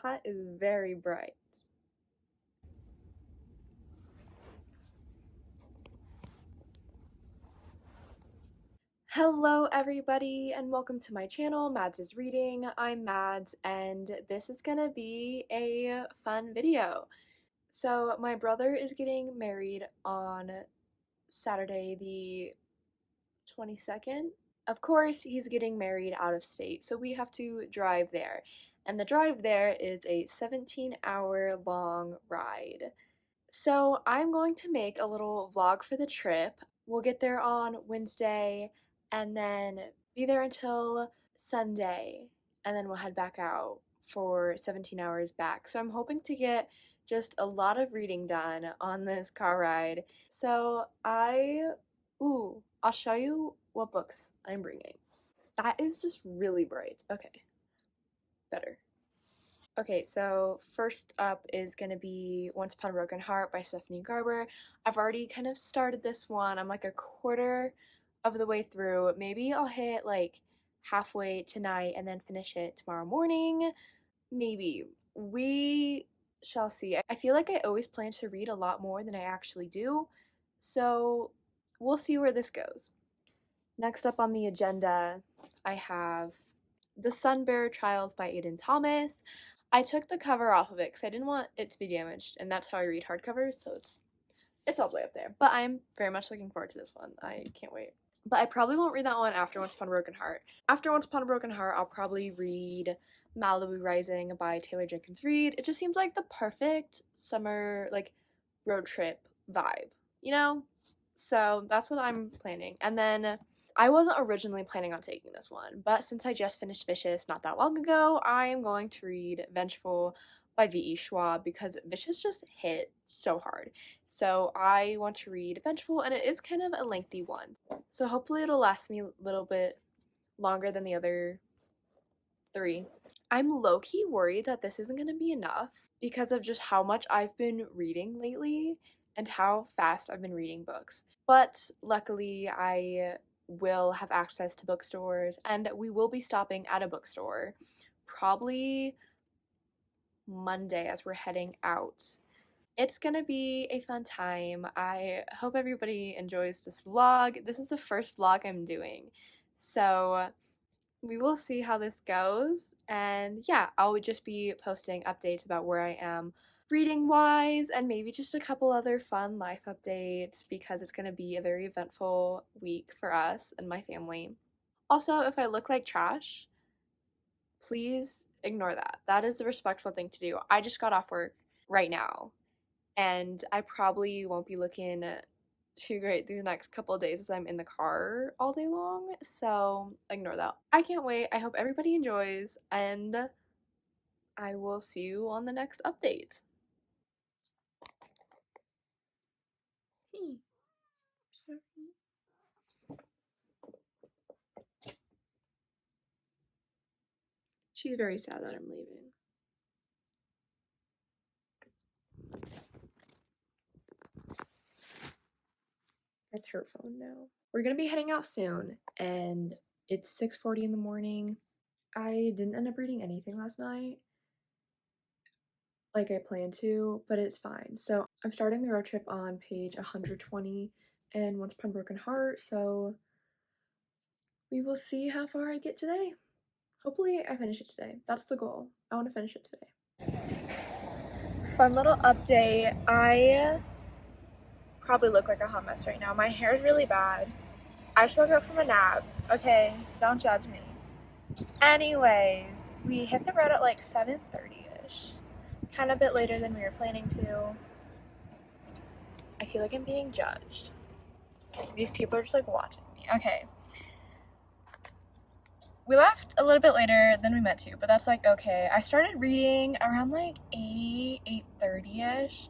that is very bright. Hello everybody and welcome to my channel, Mads is Reading. I'm Mads and this is gonna be a fun video. So my brother is getting married on Saturday the 22nd. Of course, he's getting married out of state, so we have to drive there. And the drive there is a 17-hour long ride. So I'm going to make a little vlog for the trip. We'll get there on Wednesday and then be there until Sunday, and then we'll head back out for 17 hours back. So I'm hoping to get just a lot of reading done on this car ride. So I'll show you what books I'm bringing. That is just really bright. Okay, better. Okay, so first up is going to be Once Upon a Broken Heart by Stephanie Garber. I've already kind of started this one. I'm like a quarter of the way through. Maybe I'll hit like halfway tonight and then finish it tomorrow morning. Maybe. We shall see. I feel like I always plan to read a lot more than I actually do, so we'll see where this goes. Next up on the agenda, I have The Sunbearer Trials by Aiden Thomas. I took the cover off of it because I didn't want it to be damaged, and that's how I read hardcovers, so it's all the way up there. But I'm very much looking forward to this one. I can't wait. But I probably won't read that one after Once Upon a Broken Heart. After Once Upon a Broken Heart, I'll probably read Malibu Rising by Taylor Jenkins Reid. It just seems like the perfect summer, like, road trip vibe, you know? So that's what I'm planning. And then I wasn't originally planning on taking this one, but since I just finished Vicious not that long ago, I am going to read Vengeful by V.E. Schwab because Vicious just hit so hard. So I want to read Vengeful, and it is kind of a lengthy one. So hopefully it'll last me a little bit longer than the other three. I'm low-key worried that this isn't going to be enough because of just how much I've been reading lately and how fast I've been reading books. But luckily I will have access to bookstores, and we will be stopping at a bookstore probably Monday as we're heading out. It's gonna be a fun time. I hope everybody enjoys this vlog. This is the first vlog I'm doing, so we will see how this goes. And yeah, I'll just be posting updates about where I am reading wise, and maybe just a couple other fun life updates because it's going to be a very eventful week for us and my family. Also, if I look like trash, please ignore that. That is the respectful thing to do. I just got off work right now, and I probably won't be looking too great these next couple of days as I'm in the car all day long, so ignore that. I can't wait. I hope everybody enjoys, and I will see you on the next update. She's very sad that I'm leaving. That's her phone now. We're gonna be heading out soon, and it's 6:40 in the morning. I didn't end up reading anything last night like I planned to, but it's fine. So I'm starting the road trip on page 120 in Once Upon a Broken Heart, so we will see how far I get today. Hopefully I finish it today. That's the goal. I want to finish it today. Fun little update. I probably look like a hot mess right now. My hair is really bad. I just woke up from a nap. Okay, don't judge me. Anyways, we hit the road at like 7:30ish. Kind of a bit later than we were planning to. I feel like I'm being judged. These people are just like watching me. Okay. We left a little bit later than we meant to, but that's like okay. I started reading around like 8:30ish,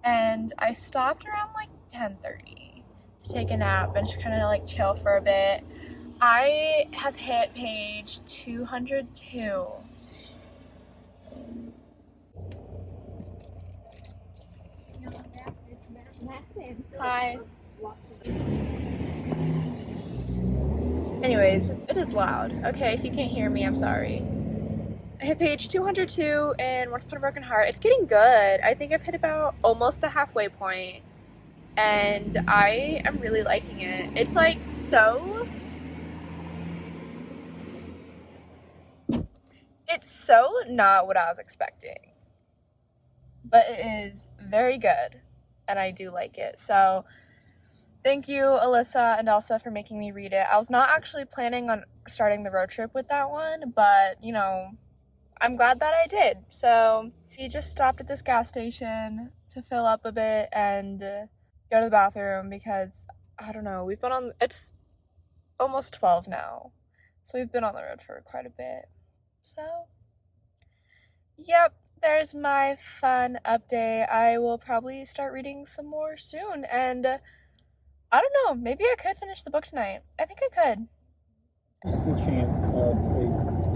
and I stopped around like 10:30 to take a nap and just kind of like chill for a bit. I have hit page 202. Hi. Anyways, it is loud. Okay, if you can't hear me, I'm sorry. I hit page 202 in Once Upon a Broken Heart. It's getting good. I think I've hit about almost the halfway point, and I am really liking it. It's like it's so not what I was expecting, but it is very good, and I do like it. So thank you, Alyssa and Elsa, for making me read it. I was not actually planning on starting the road trip with that one, but you know, I'm glad that I did. So we just stopped at this gas station to fill up a bit and go to the bathroom because, I don't know, it's almost 12 now. So we've been on the road for quite a bit. So, yep, there's my fun update. I will probably start reading some more soon. And I don't know, maybe I could finish the book tonight. I think I could. There's the chance of a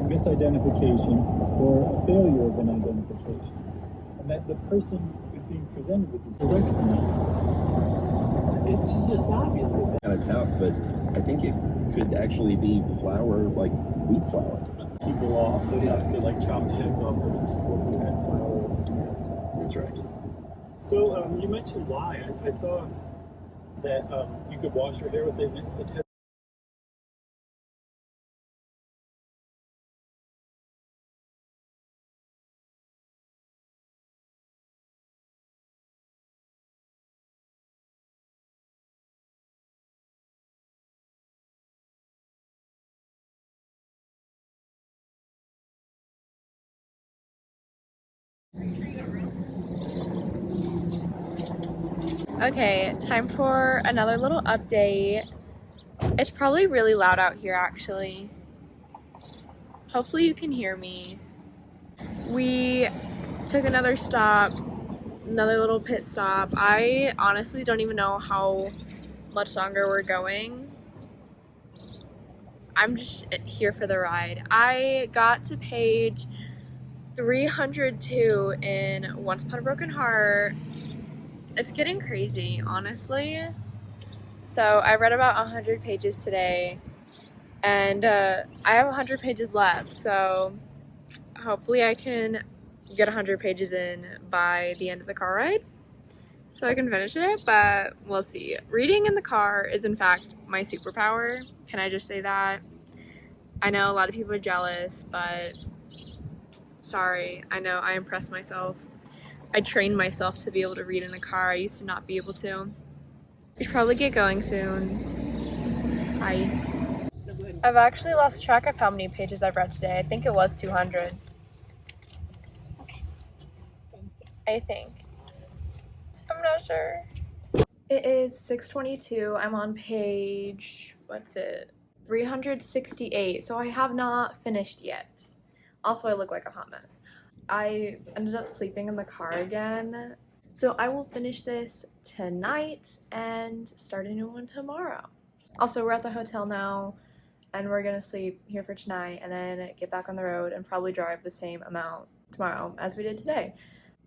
misidentification or a failure of an identification, and that the person who's being presented with this will recognize that. It's just obvious that kind of tough, but I think it could actually be flour, like wheat flour. people off, so they have to like chop the heads off of the people who had flour. That's right. So you mentioned lye. I saw that you could wash your hair with it. It has Okay, time for another little update. It's probably really loud out here, actually. Hopefully you can hear me. We took another stop, another little pit stop. I honestly don't even know how much longer we're going. I'm just here for the ride. I got to page 302 in Once Upon a Broken Heart. It's getting crazy, honestly. So I read about 100 pages today, and I have 100 pages left, so hopefully I can get 100 pages in by the end of the car ride so I can finish it, but we'll see. Reading in the car is in fact my superpower. Can I just say that? I know a lot of people are jealous, but sorry, I know I impress myself. I trained myself to be able to read in a car. I used to not be able to. We should probably get going soon. Bye. I've actually lost track of how many pages I've read today. I think it was 200. I think. I'm not sure. It is 6:22. I'm on page, 368. So I have not finished yet. Also, I look like a hot mess. I ended up sleeping in the car again. So I will finish this tonight and start a new one tomorrow. Also, we're at the hotel now and we're gonna sleep here for tonight and then get back on the road and probably drive the same amount tomorrow as we did today.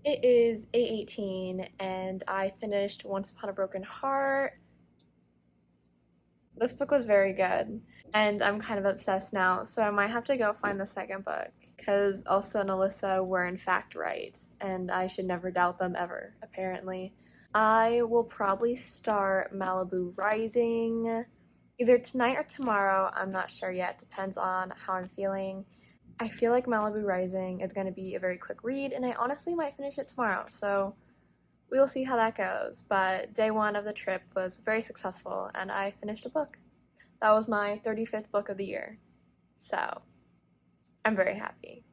It is 8:18 and I finished Once Upon a Broken Heart. This book was very good and I'm kind of obsessed now, so I might have to go find the second book because Elsa and Alyssa were in fact right and I should never doubt them ever, apparently. I will probably start Malibu Rising either tonight or tomorrow. I'm not sure yet, depends on how I'm feeling. I feel like Malibu Rising is going to be a very quick read and I honestly might finish it tomorrow, so we will see how that goes. But day one of the trip was very successful and I finished a book. That was my 35th book of the year, so I'm very happy.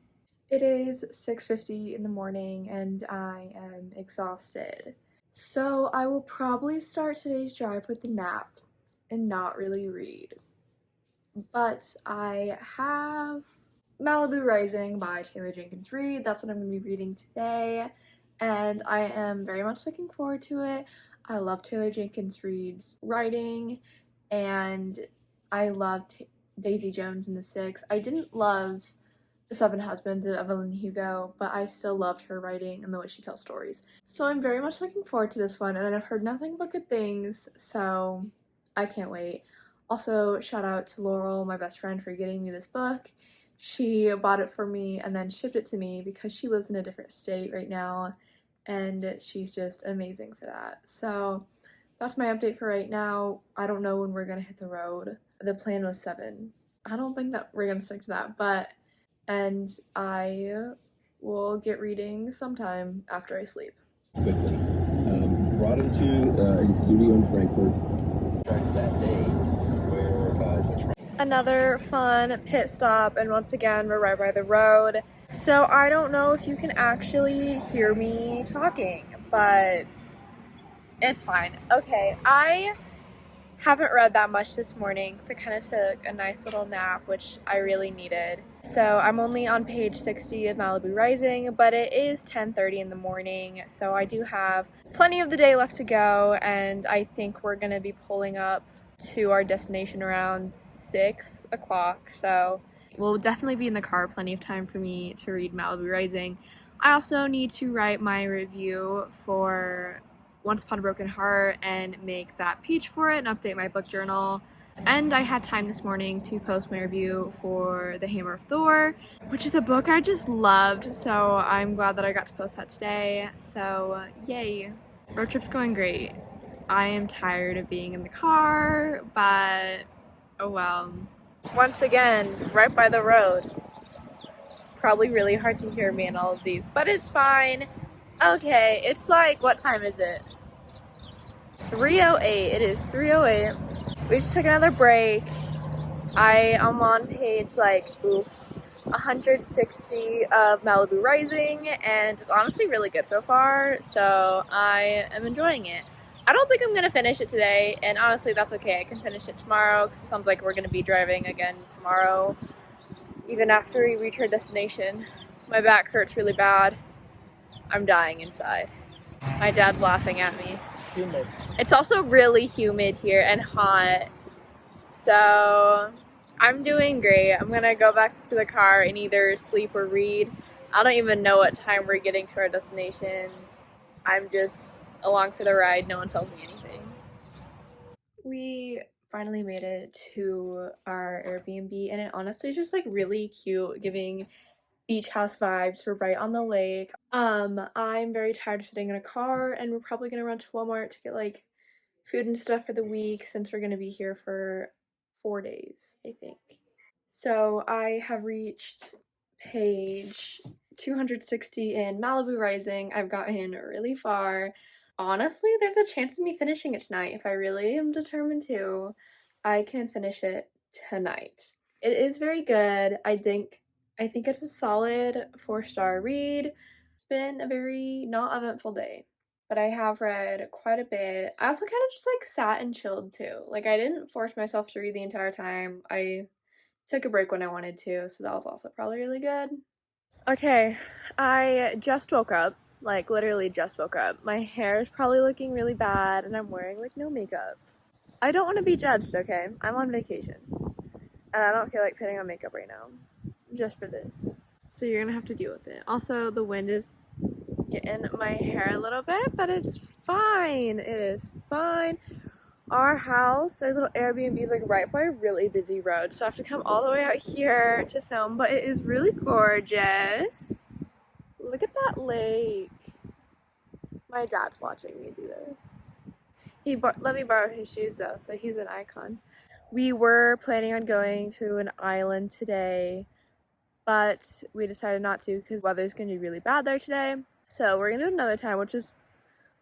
It is 6:50 in the morning and I am exhausted. So I will probably start today's drive with a nap and not really read. But I have Malibu Rising by Taylor Jenkins Reid. That's what I'm going to be reading today, and I am very much looking forward to it. I love Taylor Jenkins Reid's writing, and I loved Daisy Jones and the Six. I didn't love The Seven Husbands of Evelyn Hugo, but I still loved her writing and the way she tells stories. So I'm very much looking forward to this one, and I've heard nothing but good things, so I can't wait. Also, shout out to Laurel, my best friend, for getting me this book. She bought it for me and then shipped it to me because she lives in a different state right now, and she's just amazing for that. So that's my update for right now. I don't know when we're gonna hit the road. The plan was 7. I don't think that we're gonna stick to that, but and I will get reading sometime after I sleep. Quickly. Brought him to a studio in Frankfurt that day where Another fun pit stop, and once again we're right by the road. So I don't know if you can actually hear me talking, but it's fine. Okay, I haven't read that much this morning, so I kind of took a nice little nap, which I really needed. So I'm only on page 60 of Malibu Rising, but it is 10:30 in the morning, so I do have plenty of the day left to go, and I think we're gonna be pulling up to our destination around 6 o'clock, so we'll definitely be in the car, plenty of time for me to read Malibu Rising. I also need to write my review for Once Upon a Broken Heart and make that page for it and update my book journal. And I had time this morning to post my review for The Hammer of Thor, which is a book I just loved, so I'm glad that I got to post that today. So yay. Road trip's going great. I am tired of being in the car, but oh well. Once again, right by the road. It's probably really hard to hear me in all of these, but it's fine. Okay, it's like, what time is it? 3:08. It is 3:08. We just took another break. I am on page 160 of Malibu Rising, and it's honestly really good so far, so I am enjoying it. I don't think I'm going to finish it today, and honestly that's okay. I can finish it tomorrow because it sounds like we're going to be driving again tomorrow, even after we reach our destination. My back hurts really bad. I'm dying inside. My dad's laughing at me. Humid. It's also really humid here and hot, so I'm doing great. I'm gonna go back to the car and either sleep or read. I don't even know what time we're getting to our destination. I'm just along for the ride. No one tells me anything. We finally made it to our Airbnb, and it honestly is just like really cute, giving beach house vibes. We're right on the lake. I'm very tired of sitting in a car, and we're probably gonna run to Walmart to get like food and stuff for the week since we're gonna be here for 4 days, I think. So I have reached page 260 in Malibu Rising. I've gotten really far. Honestly, there's a chance of me finishing it tonight. If I really am determined to, I can finish it tonight. It is very good. I think it's a solid 4-star read. It's been a very not eventful day, but I have read quite a bit. I also kind of just like sat and chilled too. Like I didn't force myself to read the entire time. I took a break when I wanted to, so that was also probably really good. Okay, I just woke up. Like literally just woke up. My hair is probably looking really bad and I'm wearing like no makeup. I don't want to be judged, okay? I'm on vacation. And I don't feel like putting on makeup right now. Just for this. So you're gonna have to deal with it. Also, the wind is getting my hair a little bit, but it's fine. It is fine. Our house, our little Airbnb is like right by a really busy road, so I have to come all the way out here to film, but it is really gorgeous. Look at that lake. My dad's watching me do this. He let me borrow his shoes though, so he's an icon. We were planning on going to an island today, but we decided not to because the weather's gonna be really bad there today. So we're gonna do it another time, which is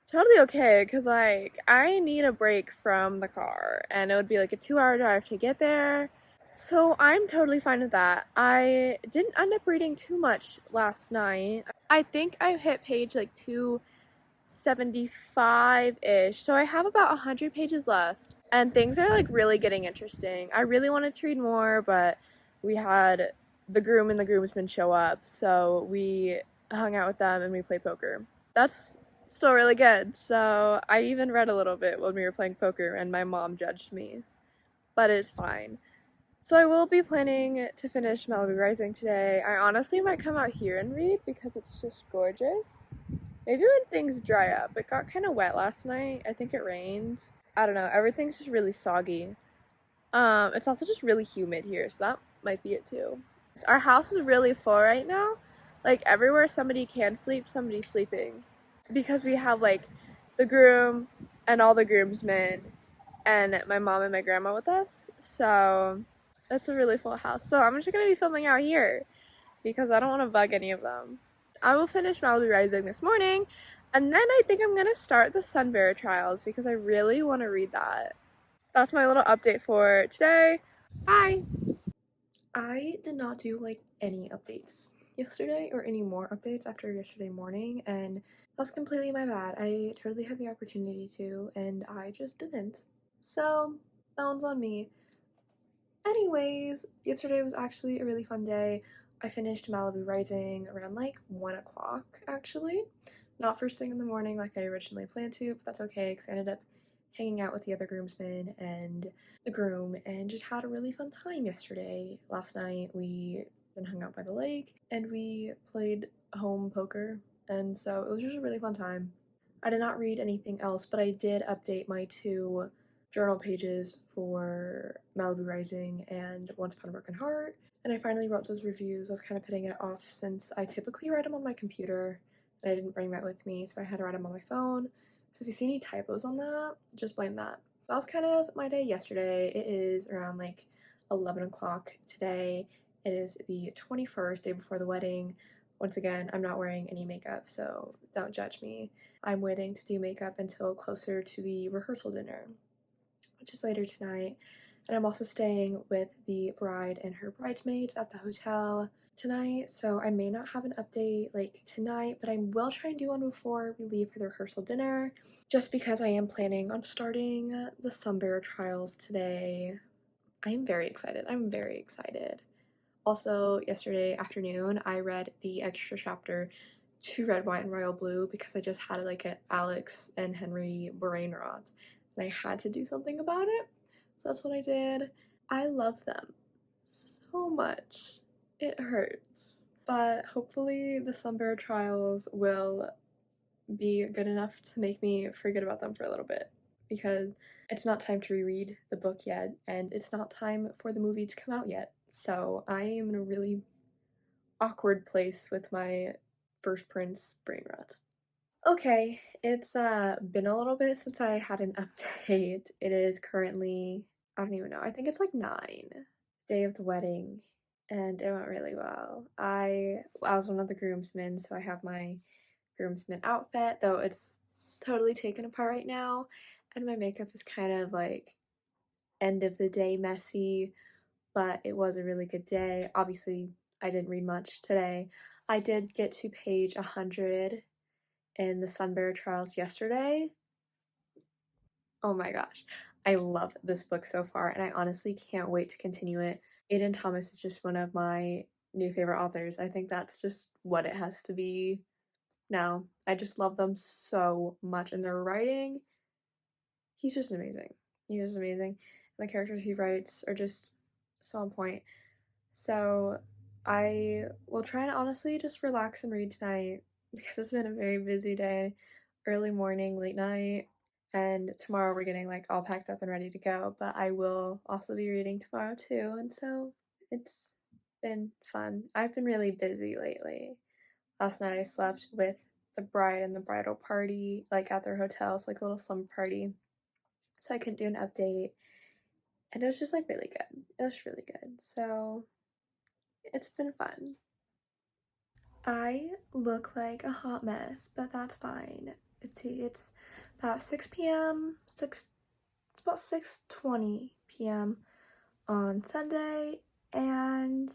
totally okay because like I need a break from the car and it would be like a 2-hour drive to get there. So I'm totally fine with that. I didn't end up reading too much last night. I think I hit page like 275-ish. So I have about 100 pages left and things are like really getting interesting. I really wanted to read more, but we had the groom and the groomsmen show up. So we hung out with them and we played poker. That's still really good. So I even read a little bit when we were playing poker and my mom judged me, but it's fine. So I will be planning to finish Malibu Rising today. I honestly might come out here and read because it's just gorgeous. Maybe when things dry up. It got kind of wet last night. I think it rained. I don't know. Everything's just really soggy. It's also just really humid here, so that might be it too. Our house is really full right now. Like everywhere somebody can sleep, somebody's sleeping. Because we have like the groom and all the groomsmen and my mom and my grandma with us. So it's a really full house. So I'm just gonna be filming out here because I don't want to bug any of them. I will finish Malibu Rising this morning, and then I think I'm gonna start the Sunbearer Trials because I really want to read that. That's my little update for today. Bye! I did not do like any updates yesterday or any more updates after yesterday morning, and that's completely my bad. I totally had the opportunity to, and I just didn't. So that one's on me. Anyways, yesterday was actually a really fun day. I finished Malibu Rising around like 1 o'clock actually. Not first thing in the morning like I originally planned to, but that's okay because I ended up hanging out with the other groomsmen and the groom and just had a really fun time yesterday. Last night we then hung out by the lake and we played home poker, and so it was just a really fun time. I did not read anything else, but I did update my 2 journal pages for Malibu Rising and Once Upon a Broken Heart, and I finally wrote those reviews. I was kind of putting it off since I typically write them on my computer, and I didn't bring that with me, so I had to write them on my phone. So if you see any typos on that, just blame that. So that was kind of my day yesterday. It is around like 11 o'clock today. It is the 21st, day before the wedding. Once again, I'm not wearing any makeup, so don't judge me. I'm waiting to do makeup until closer to the rehearsal dinner, which is later tonight. And I'm also staying with the bride and her bridesmaids at the hotel tonight, so I may not have an update like tonight, but I will try and do one before we leave for the rehearsal dinner, just because I am planning on starting the Sunbearer Trials today. I'm very excited. I'm very excited. Also, yesterday afternoon, I read the extra chapter to Red, White, and Royal Blue because I just had like an Alex and Henry brain rot, and I had to do something about it. So that's what I did. I love them so much. It hurts. But hopefully the Sunbearer Trials will be good enough to make me forget about them for a little bit, because it's not time to reread the book yet, and it's not time for the movie to come out yet. So I am in a really awkward place with my First Prince brain rot. Okay, it's been a little bit since I had an update. It is currently, I don't even know, I think it's like 9, day of the wedding, and it went really well. I was one of the groomsmen, so I have my groomsmen outfit, though it's totally taken apart right now, and my makeup is kind of like end of the day messy, but it was a really good day. Obviously, I didn't read much today. I did get to page 100 in the Sunbearer Trials yesterday. Oh my gosh, I love this book so far, and I honestly can't wait to continue it. Aiden Thomas is just one of my new favorite authors. I think that's just what it has to be now. I just love them so much, and their writing, he's just amazing. He's just amazing. And the characters he writes are just so on point. So I will try and honestly just relax and read tonight because it's been a very busy day. Early morning, late night, and tomorrow we're getting like all packed up and ready to go. But I will also be reading tomorrow too, and so it's been fun. I've been really busy lately. Last night I slept with the bride and the bridal party, like at their hotel, so like a little slumber party. So I couldn't do an update. And it was just like really good. It was really good. So it's been fun. I look like a hot mess, but that's fine. It's about 6 p.m. It's about 6:20 p.m. on Sunday, and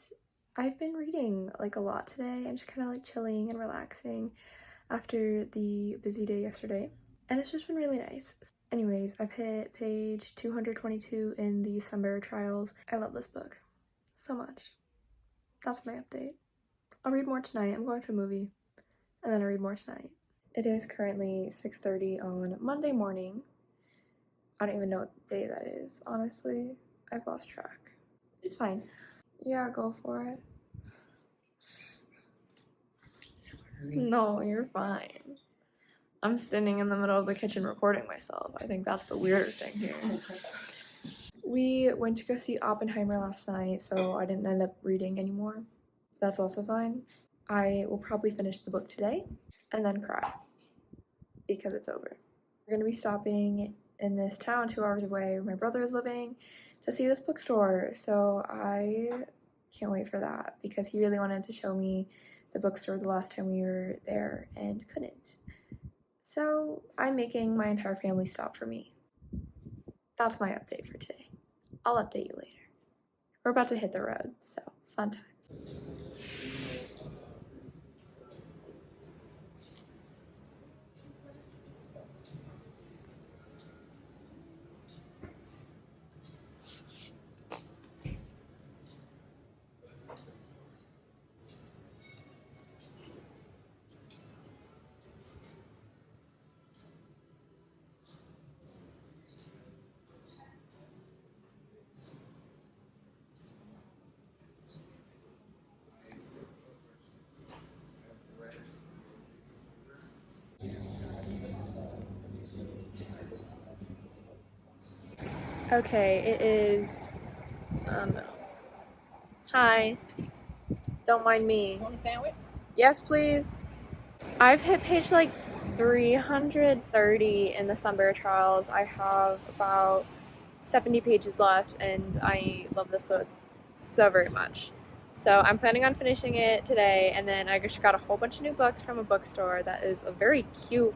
I've been reading like a lot today and just kind of like chilling and relaxing after the busy day yesterday, and it's just been really nice. Anyways, I've hit page 222 in the Sunbearer Trials. I love this book so much. That's my update. I'll read more tonight. I'm going to a movie, and then I'll read more tonight. It is currently 6:30 on Monday morning. I don't even know what day that is, honestly. I've lost track. It's fine. Yeah, go for it. Sorry. No, you're fine. I'm standing in the middle of the kitchen recording myself. I think that's the weirder thing here. We went to go see Oppenheimer last night, so I didn't end up reading anymore. That's also fine. I will probably finish the book today and then cry because it's over. We're gonna be stopping in this town 2 hours away where my brother is living to see this bookstore, so I can't wait for that because he really wanted to show me the bookstore the last time we were there and couldn't. So I'm making my entire family stop for me. That's my update for today. I'll update you later. We're about to hit the road, so fun times. Okay, it is, hi, don't mind me. Want a sandwich? Yes, please. I've hit page like 330 in the Sunbury Trials. I have about 70 pages left and I love this book so very much. So I'm planning on finishing it today, and then I just got a whole bunch of new books from a bookstore that is a very cute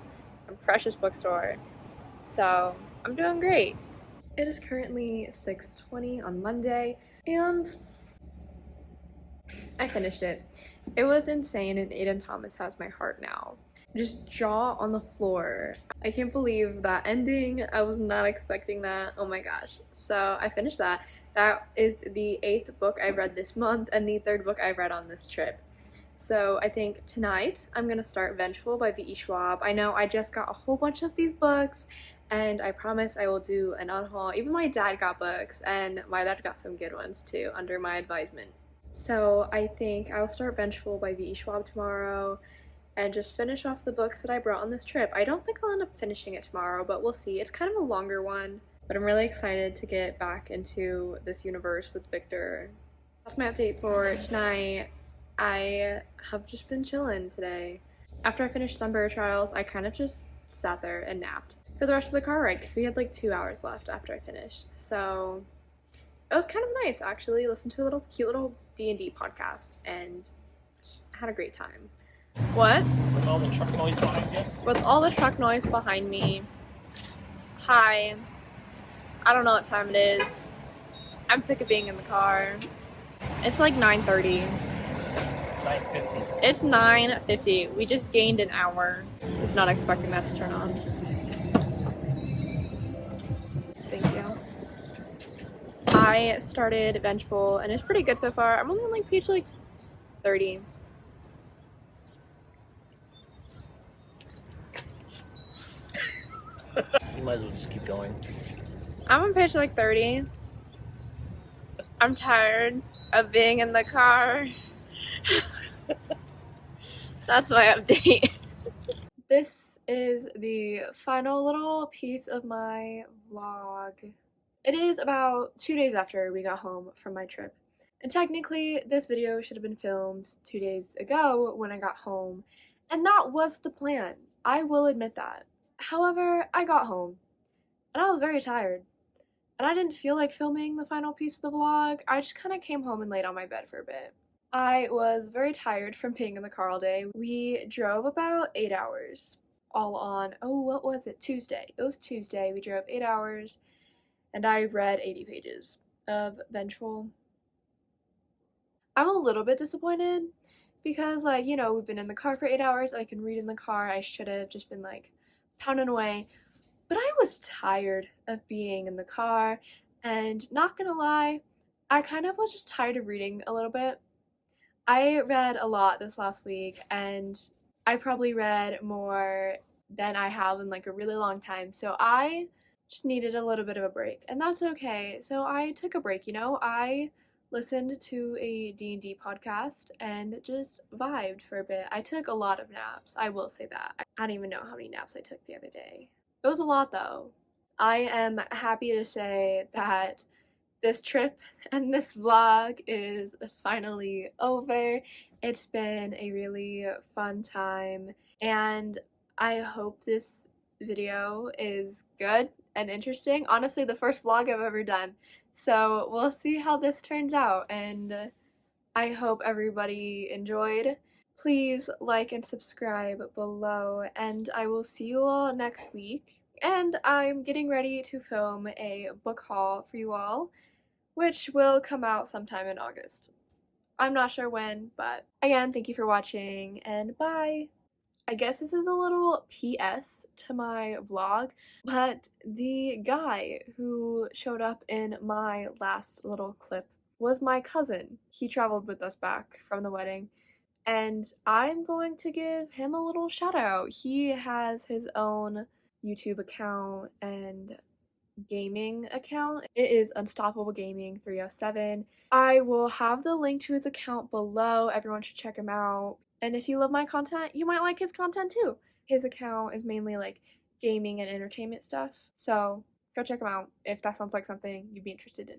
and precious bookstore. So I'm doing great. It is currently 6:20 on Monday and I finished it. It was insane, and Aiden Thomas has my heart now. Just jaw on the floor. I can't believe that ending. I was not expecting that. Oh my gosh. So I finished that. That is the 8th book I read this month and the 3rd book I read on this trip. So I think tonight I'm gonna start Vengeful by V.E. Schwab. I know I just got a whole bunch of these books and I promise I will do an unhaul. Even my dad got books, and my dad got some good ones too under my advisement. So I think I'll start Vengeful by V.E. Schwab tomorrow and just finish off the books that I brought on this trip. I don't think I'll end up finishing it tomorrow, but we'll see. It's kind of a longer one, but I'm really excited to get back into this universe with Victor. That's my update for tonight. I have just been chilling today. After I finished Sunbury Trials, I kind of just sat there and napped for the rest of the car ride because we had like 2 hours left after I finished. So it was kind of nice actually. Listened to a cute little D&D podcast and just had a great time. What? With all the truck noise behind you? With all the truck noise behind me. Hi. I don't know what time it is. I'm sick of being in the car. It's like 9:30. 9:50. It's 9:50. We just gained an hour. Was not expecting that to turn on. Thank you. I started Vengeful and it's pretty good so far. I'm only on like page like 30. You might as well just keep going. I'm on page like 30. I'm tired of being in the car. That's my update. This is the final little piece of my vlog. It is about 2 days after we got home from my trip. And technically, this video should have been filmed 2 days ago when I got home. And that was the plan. I will admit that. However, I got home. And I was very tired. And I didn't feel like filming the final piece of the vlog. I just kind of came home and laid on my bed for a bit. I was very tired from being in the car all day. We drove about 8 hours. All on, what was it? Tuesday. It was Tuesday. We drove 8 hours. And I read 80 pages of Vengeful. I'm a little bit disappointed because, like, you know, we've been in the car for 8 hours. I can read in the car. I should have just been, like, pounding away. But I was tired of being in the car. And not gonna lie, I kind of was just tired of reading a little bit. I read a lot this last week, and I probably read more than I have in, like, a really long time. So I just needed a little bit of a break, and that's okay. So I took a break, you know. I listened to a D&D podcast and just vibed for a bit. I took a lot of naps, I will say that. I don't even know how many naps I took the other day. It was a lot though. I am happy to say that this trip and this vlog is finally over. It's been a really fun time, and I hope this video is good and interesting. Honestly, the first vlog I've ever done. So we'll see how this turns out, and I hope everybody enjoyed. Please like and subscribe below, and I will see you all next week. And I'm getting ready to film a book haul for you all, which will come out sometime in August. I'm not sure when, but again, thank you for watching, and bye! I guess this is a little PS to my vlog, but the guy who showed up in my last little clip was my cousin. He traveled with us back from the wedding, and I'm going to give him a little shout out. He has his own YouTube account and gaming account. It is Unstoppable Gaming 307. I will have the link to his account below. Everyone should check him out. And if you love my content, you might like his content too. His account is mainly like gaming and entertainment stuff. So go check him out if that sounds like something you'd be interested in.